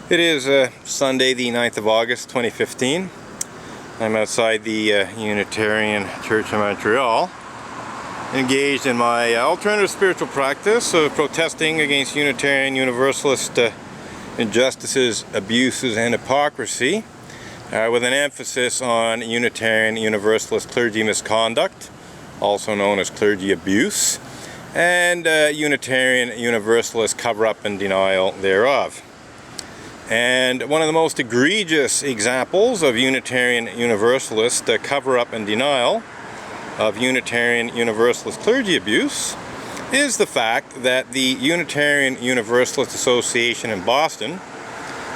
It is Sunday the 9th of August 2015. I'm outside the Unitarian Church of Montreal, engaged in my alternative spiritual practice of protesting against Unitarian Universalist injustices, abuses, and hypocrisy, with an emphasis on Unitarian Universalist clergy misconduct, also known as clergy abuse, and Unitarian Universalist cover-up and denial thereof. And one of the most egregious examples of Unitarian Universalist cover-up and denial of Unitarian Universalist clergy abuse is the fact that the Unitarian Universalist Association in Boston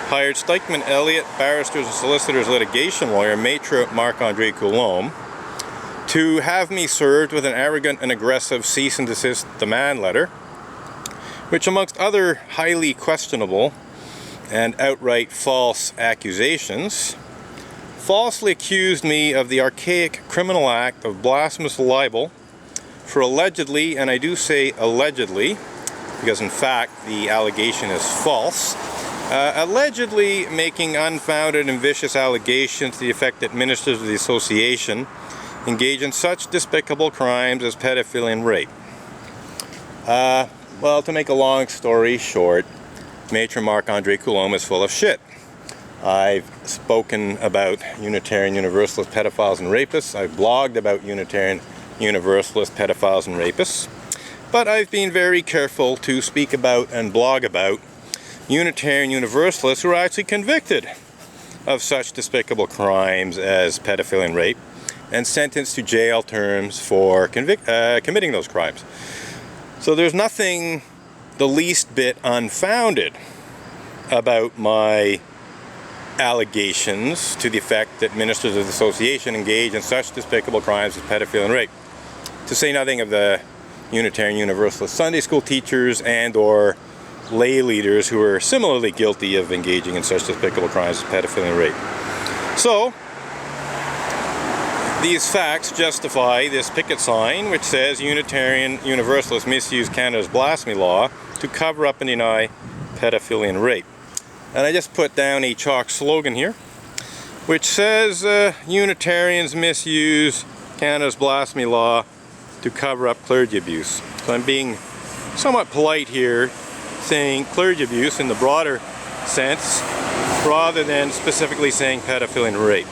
hired Stikeman Elliott, barristers and solicitors litigation lawyer, Maitre Marc-Andre Coulombe, to have me served with an arrogant and aggressive cease and desist demand letter, which, amongst other highly questionable and outright false accusations, falsely accused me of the archaic criminal act of blasphemous libel for allegedly, and I do say allegedly, because in fact the allegation is false, allegedly making unfounded and vicious allegations to the effect that ministers of the association engage in such despicable crimes as pedophilia and rape. Well, to make a long story short, Maitre Marc-Andre Coulombe is full of shit. I've spoken about Unitarian Universalist pedophiles and rapists. I've blogged about Unitarian Universalist pedophiles and rapists. But I've been very careful to speak about and blog about Unitarian Universalists who are actually convicted of such despicable crimes as pedophilia and rape and sentenced to jail terms for committing those crimes. So there's nothing the least bit unfounded about my allegations to the effect that ministers of the association engage in such despicable crimes as pedophilia and rape. To say nothing of the Unitarian Universalist Sunday school teachers and or lay leaders who are similarly guilty of engaging in such despicable crimes as pedophilia and rape. So, these facts justify this picket sign which says Unitarian Universalists misuse Canada's blasphemy law to cover up and deny pedophilia and rape. And I just put down a chalk slogan here which says Unitarians misuse Canada's blasphemy law to cover up clergy abuse. So I'm being somewhat polite here, saying clergy abuse in the broader sense rather than specifically saying pedophilia and rape.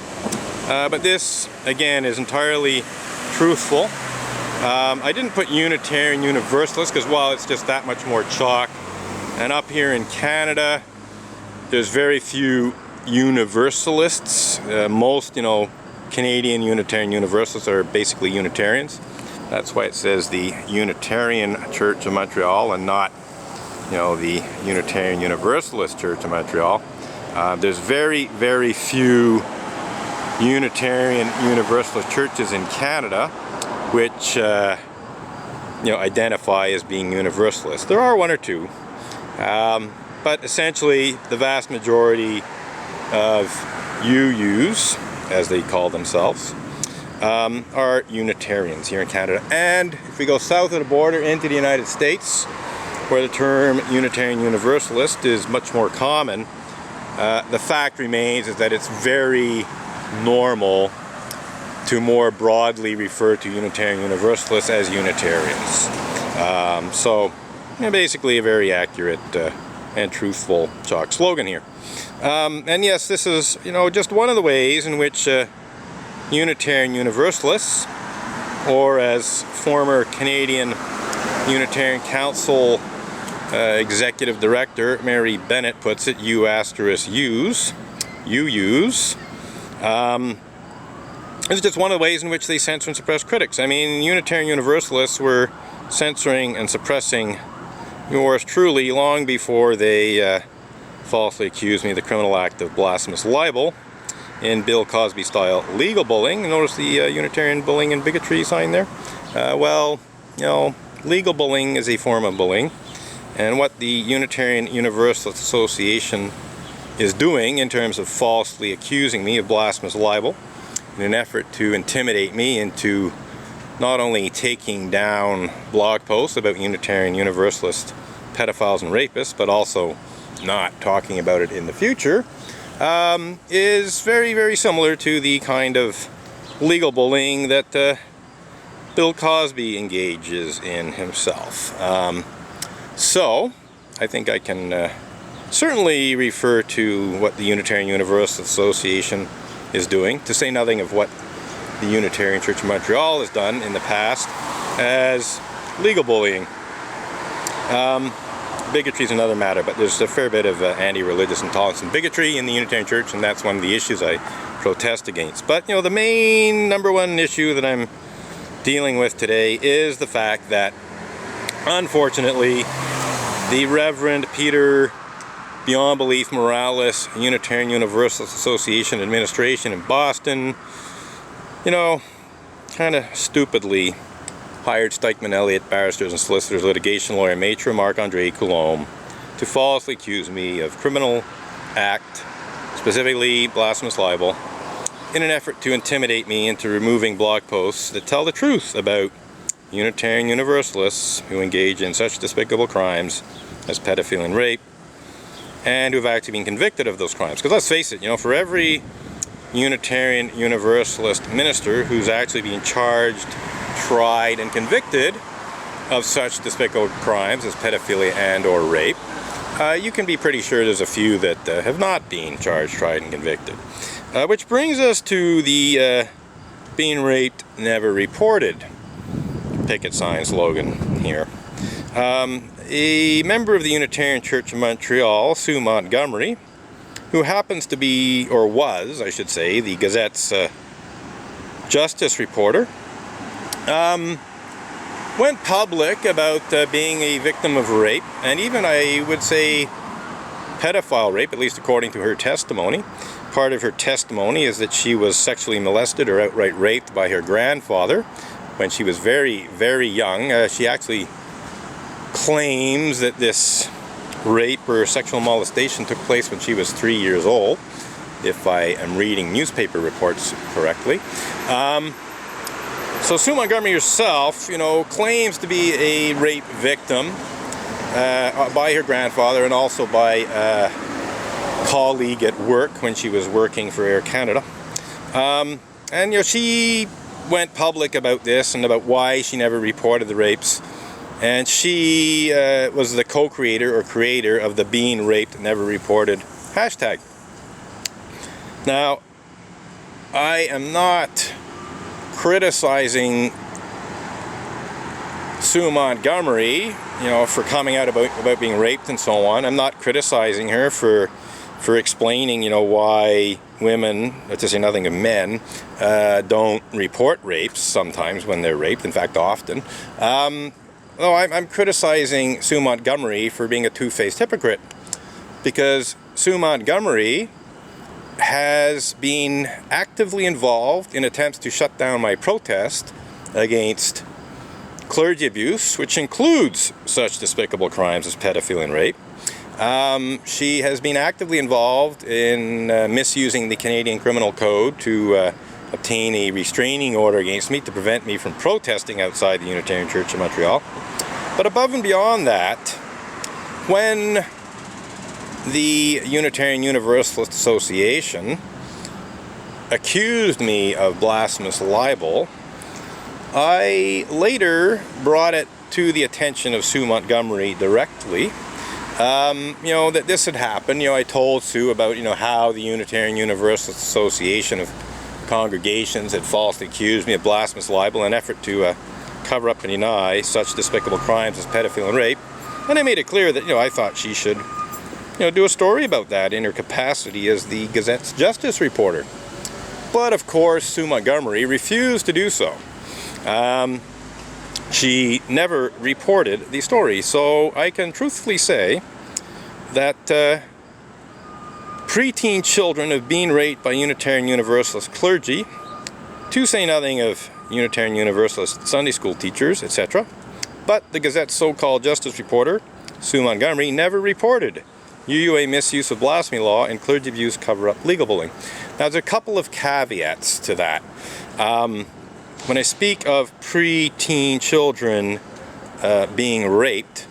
But this, again, is entirely truthful. I didn't put Unitarian Universalist because, well, it's just that much more chalk. And up here in Canada, there's very few Universalists. Most, Canadian Unitarian Universalists are basically Unitarians. That's why it says the Unitarian Church of Montreal and not, the Unitarian Universalist Church of Montreal. There's very, very few Unitarian Universalist churches in Canada which identify as being Universalist. There are one or two, but essentially the vast majority of UUs, as they call themselves, are Unitarians here in Canada. And if we go south of the border into the United States, where the term Unitarian Universalist is much more common, the fact remains is that it's very normal to more broadly refer to Unitarian Universalists as Unitarians. So basically a very accurate and truthful chalk slogan here. And yes, this is just one of the ways in which Unitarian Universalists, or as former Canadian Unitarian Council Executive Director Mary Bennett puts it, UUs. It's just one of the ways in which they censor and suppress critics. I mean, Unitarian Universalists were censoring and suppressing yours truly long before they falsely accused me of the criminal act of blasphemous libel in Bill Cosby-style legal bullying. Notice the Unitarian bullying and bigotry sign there? Legal bullying is a form of bullying. And what the Unitarian Universalist Association is doing in terms of falsely accusing me of blasphemous libel in an effort to intimidate me into not only taking down blog posts about Unitarian Universalist pedophiles and rapists, but also not talking about it in the future, is very, very similar to the kind of legal bullying that Bill Cosby engages in himself. So, I think I can certainly refer to what the Unitarian Universalist Association is doing, to say nothing of what the Unitarian Church of Montreal has done in the past as legal bullying. Bigotry is another matter, but there's a fair bit of anti-religious intolerance and bigotry in the Unitarian Church, and that's one of the issues I protest against. But, the main number one issue that I'm dealing with today is the fact that, unfortunately, the Reverend Peter Beyond Belief Morales Unitarian Universalist Association administration in Boston, kind of stupidly hired Stikeman Elliott barristers and solicitors, litigation lawyer Maitre Marc-Andre Coulombe, to falsely accuse me of criminal act, specifically blasphemous libel, in an effort to intimidate me into removing blog posts that tell the truth about Unitarian Universalists who engage in such despicable crimes as pedophilia and rape, and who have actually been convicted of those crimes. Because let's face it, for every Unitarian Universalist minister who's actually being charged, tried, and convicted of such despicable crimes as pedophilia and or rape, you can be pretty sure there's a few that have not been charged, tried, and convicted. Which brings us to the being raped, never reported picket sign slogan here. A member of the Unitarian Church of Montreal, Sue Montgomery, who happens to be, or was, I should say, the Gazette's justice reporter, went public about being a victim of rape, and even, I would say, pedophile rape, at least according to her testimony. Part of her testimony is that she was sexually molested or outright raped by her grandfather when she was very, very young. She actually claims that this rape or sexual molestation took place when she was 3 years old, if I am reading newspaper reports correctly. So Sue Montgomery herself, claims to be a rape victim by her grandfather and also by a colleague at work when she was working for Air Canada. And she went public about this and about why she never reported the rapes. And she was the co-creator or creator of the Being Raped Never Reported hashtag. Now, I am not criticizing Sue Montgomery, for coming out about being raped and so on. I'm not criticizing her for explaining, why women, to say nothing of men, don't report rapes sometimes when they're raped, in fact often. No, I'm criticizing Sue Montgomery for being a two-faced hypocrite, because Sue Montgomery has been actively involved in attempts to shut down my protest against clergy abuse, which includes such despicable crimes as pedophilia and rape. She has been actively involved in misusing the Canadian Criminal Code to obtain a restraining order against me to prevent me from protesting outside the Unitarian Church of Montreal. But above and beyond that, when the Unitarian Universalist Association accused me of blasphemous libel, I later brought it to the attention of Sue Montgomery directly, that this had happened. I told Sue about, how the Unitarian Universalist Association of congregations had falsely accused me of blasphemous libel in an effort to cover up and deny such despicable crimes as pedophilia and rape. And I made it clear that, I thought she should, do a story about that in her capacity as the Gazette's justice reporter. But of course, Sue Montgomery refused to do so. She never reported the story. So I can truthfully say that preteen children have been raped by Unitarian Universalist clergy, to say nothing of Unitarian Universalist Sunday school teachers, etc. But the Gazette's so-called justice reporter, Sue Montgomery, never reported UUA misuse of blasphemy law and clergy abuse cover-up legal bullying. Now, there's a couple of caveats to that. When I speak of preteen children being raped,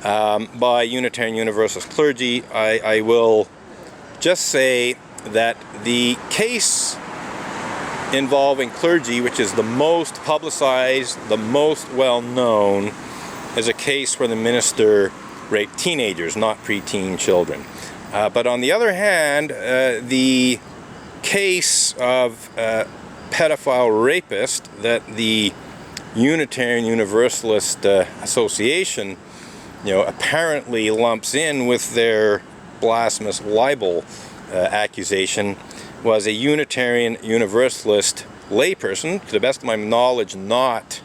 by Unitarian Universalist clergy. I will just say that the case involving clergy, which is the most publicized, the most well known, is a case where the minister raped teenagers, not preteen children. But on the other hand, the case of pedophile rapist that the Unitarian Universalist Association, apparently lumps in with their blasphemous libel accusation, was a Unitarian Universalist layperson, to the best of my knowledge not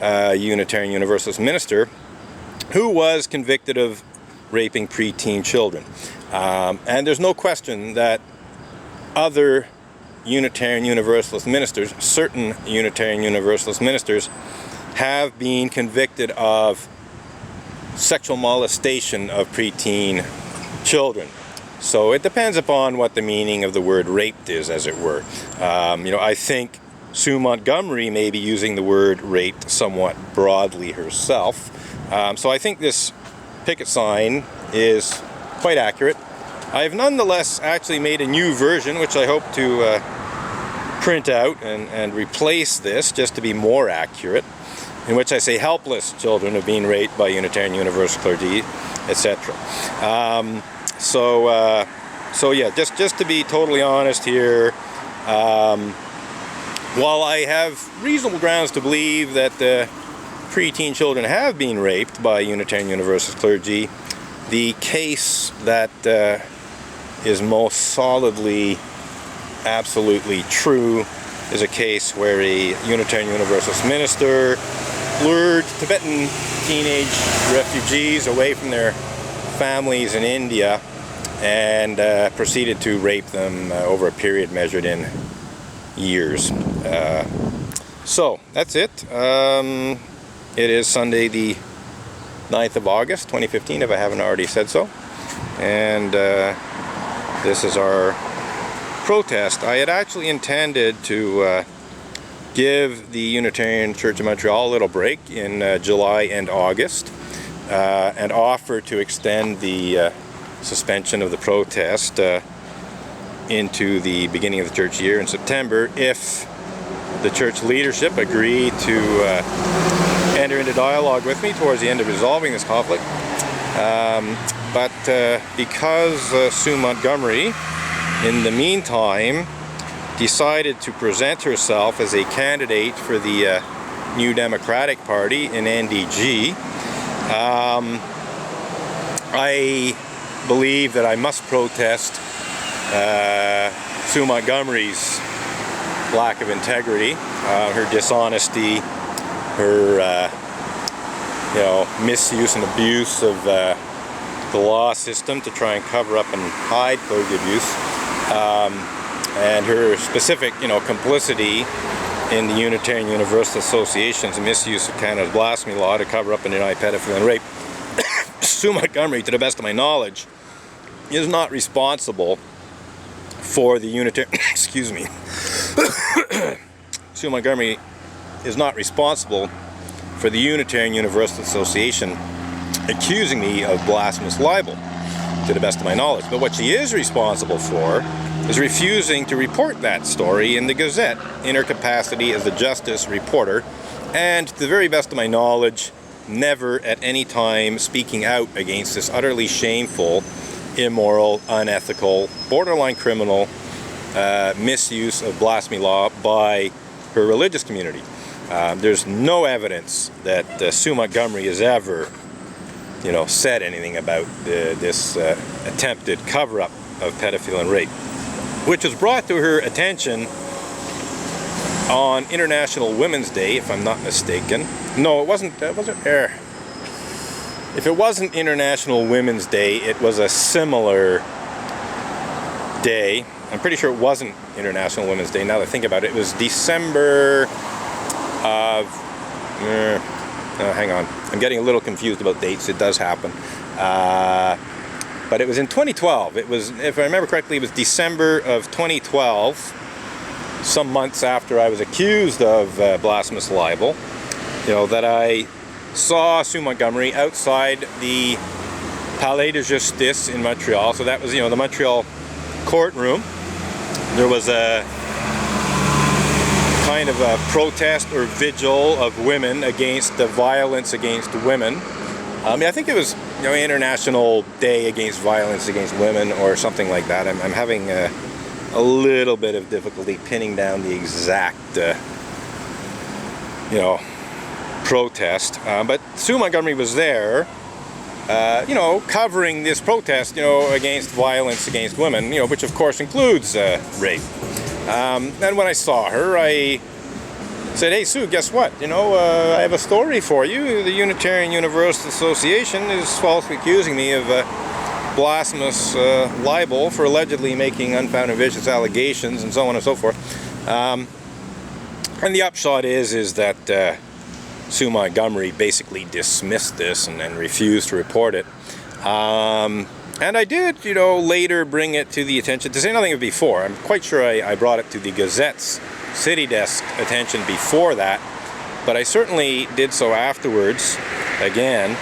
a Unitarian Universalist minister, who was convicted of raping preteen children. And there's no question that other Unitarian Universalist ministers, certain Unitarian Universalist ministers, have been convicted of sexual molestation of preteen children. So it depends upon what the meaning of the word raped is, as it were. I think Sue Montgomery may be using the word raped somewhat broadly herself. So I think this picket sign is quite accurate. I've nonetheless actually made a new version, which I hope to print out and replace this, just to be more accurate, in which I say helpless children have been raped by Unitarian Universalist clergy, etc. So yeah, just to be totally honest here, while I have reasonable grounds to believe that preteen children have been raped by Unitarian Universalist clergy, the case that is most solidly, absolutely true is a case where a Unitarian Universalist minister lured Tibetan teenage refugees away from their families in India and proceeded to rape them over a period measured in years. So that's it. It is Sunday the 9th of August 2015, if I haven't already said so, and this is our protest. I had actually intended to give the Unitarian Church of Montreal a little break in July and August, and offer to extend the suspension of the protest into the beginning of the church year in September if the church leadership agreed to enter into dialogue with me towards the end of resolving this conflict. But because Sue Montgomery, in the meantime, decided to present herself as a candidate for the New Democratic Party in NDG, I believe that I must protest Sue Montgomery's lack of integrity, her dishonesty, her misuse and abuse of the law system to try and cover up and hide clergy abuse, and her specific complicity in the Unitarian Universalist Association's misuse of Canada's blasphemy law to cover up and deny pedophilia and rape. Sue Montgomery, to the best of my knowledge, is not responsible for the Unitarian excuse me Sue Montgomery is not responsible for the Unitarian Universalist Association accusing me of blasphemous libel, to the best of my knowledge. But what she is responsible for is refusing to report that story in the Gazette in her capacity as the justice reporter, and to the very best of my knowledge, never at any time speaking out against this utterly shameful, immoral, unethical, borderline criminal misuse of blasphemy law by her religious community. There's no evidence that Sue Montgomery has ever, said anything about this attempted cover-up of pedophilia and rape, which was brought to her attention on International Women's Day, if I'm not mistaken. No, it wasn't. If it wasn't International Women's Day, it was a similar day. I'm pretty sure it wasn't International Women's Day. Now that I think about it, it was December of. Hang on, I'm getting a little confused about dates. It does happen, but it was in 2012. It was, if I remember correctly, it was December of 2012. Some months after I was accused of blasphemous libel, that I saw Sue Montgomery outside the Palais de Justice in Montreal. So that was, the Montreal courtroom. There was a kind of a protest or vigil of women against the violence against women. I think it was, International Day Against Violence Against Women or something like that. I'm having a little bit of difficulty pinning down the exact, protest. But Sue Montgomery was there, covering this protest, against violence against women, which of course includes rape. And when I saw her, I said, "Hey Sue, guess what? I have a story for you. The Unitarian Universalist Association is falsely accusing me of blasphemous libel for allegedly making unfounded vicious allegations," and so on and so forth. And the upshot is that Sue Montgomery basically dismissed this and refused to report it. And I did, later bring it to the attention, to say nothing of before. I'm quite sure I brought it to the Gazette's City Desk attention before that, but I certainly did so afterwards, again,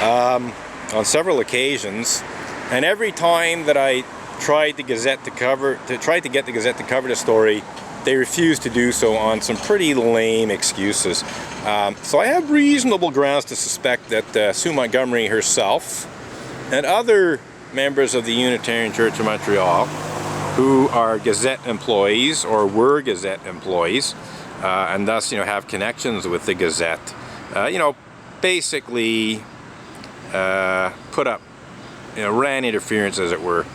on several occasions. And every time that I tried to get the Gazette to cover the story, they refused to do so on some pretty lame excuses. So I have reasonable grounds to suspect that Sue Montgomery herself and other members of the Unitarian Church of Montreal who are Gazette employees or were Gazette employees, and thus have connections with the Gazette, basically put up, ran interference, as it were,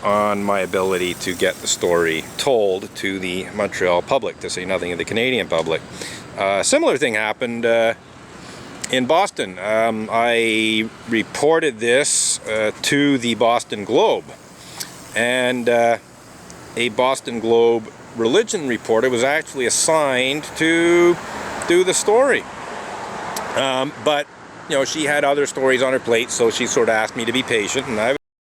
on my ability to get the story told to the Montreal public, to say nothing of the Canadian public. Similar thing happened in Boston. I reported this to the Boston Globe, and a Boston Globe religion reporter was actually assigned to do the story. But she had other stories on her plate, so she sort of asked me to be patient, and I